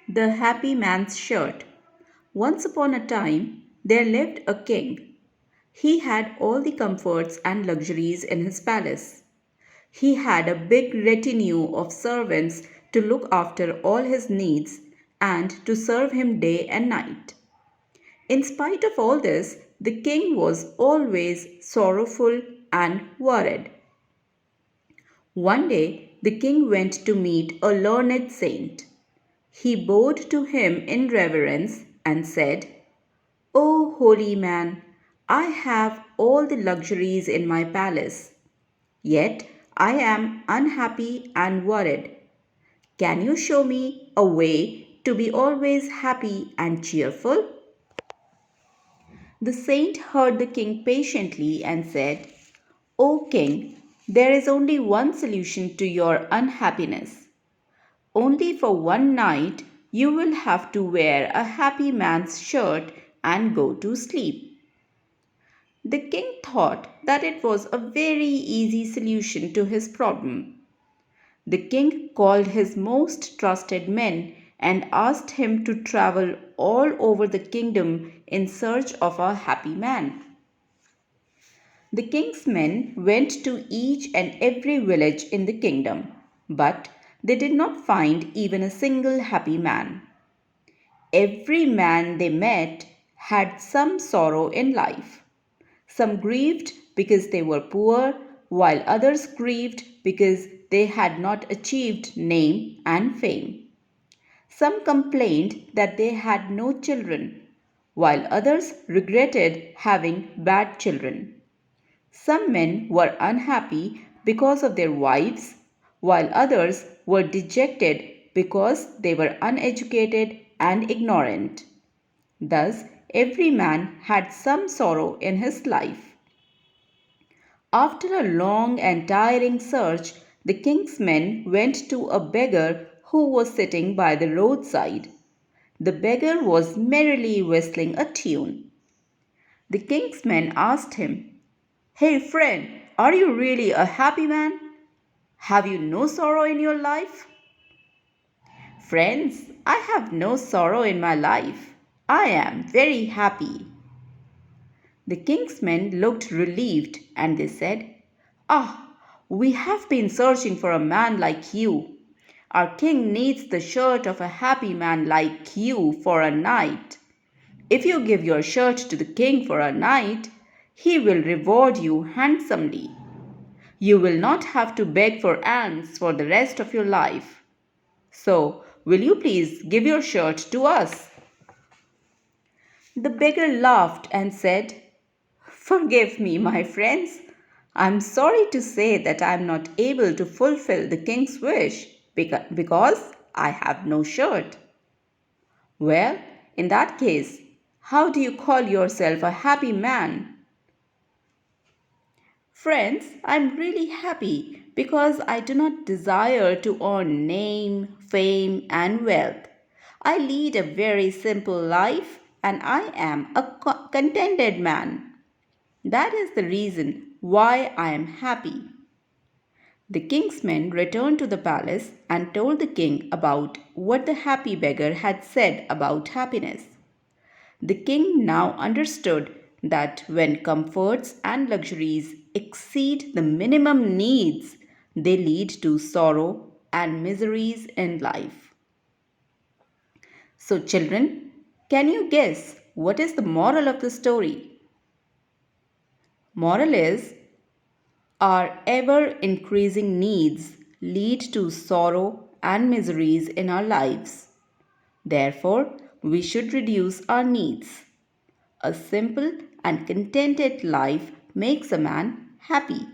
The Happy Man's Shirt. Once upon a time, there lived a king. He had all the comforts and luxuries in his palace. He had a big retinue of servants to look after all his needs and to serve him day and night. In spite of all this, the king was always sorrowful and worried. One day, the king went to meet a learned saint. He bowed to him in reverence and said, "O holy man, I have all the luxuries in my palace, yet I am unhappy and worried. Can you show me a way to be always happy and cheerful?" The saint heard the king patiently and said, "O king, there is only one solution to your unhappiness. Only for one night you will have to wear a happy man's shirt and go to sleep." The king thought that it was a very easy solution to his problem. The king called his most trusted men and asked him to travel all over the kingdom in search of a happy man. The king's men went to each and every village in the kingdom, but they did not find even a single happy man. Every man they met had some sorrow in life. Some grieved because they were poor, while others grieved because they had not achieved name and fame. Some complained that they had no children, while others regretted having bad children. Some men were unhappy because of their wives, while others were dejected because they were uneducated and ignorant. Thus, every man had some sorrow in his life. After a long and tiring search, the king's men went to a beggar who was sitting by the roadside. The beggar was merrily whistling a tune. The king's men asked him, "Hey friend, are you really a happy man? Have you no sorrow in your life?" "Friends, I have no sorrow in my life. I am very happy." The king's men looked relieved and they said, "Ah, we have been searching for a man like you. Our king needs the shirt of a happy man like you for a night. If you give your shirt to the king for a night, he will reward you handsomely. You will not have to beg for alms for the rest of your life. So, will you please give your shirt to us?" The beggar laughed and said, "Forgive me, my friends. I am sorry to say that I am not able to fulfill the king's wish because I have no shirt." "Well, in that case, how do you call yourself a happy man?" "Friends, I am really happy because I do not desire to earn name, fame, and wealth. I lead a very simple life and I am a contented man. That is the reason why I am happy." The king's men returned to the palace and told the king about what the happy beggar had said about happiness. The king now understood that when comforts and luxuries exceed the minimum needs, they lead to sorrow and miseries in life. So, children, can you guess what is the moral of the story? Moral is, our ever increasing needs lead to sorrow and miseries in our lives. Therefore, we should reduce our needs. A simple and contented life makes a man happy.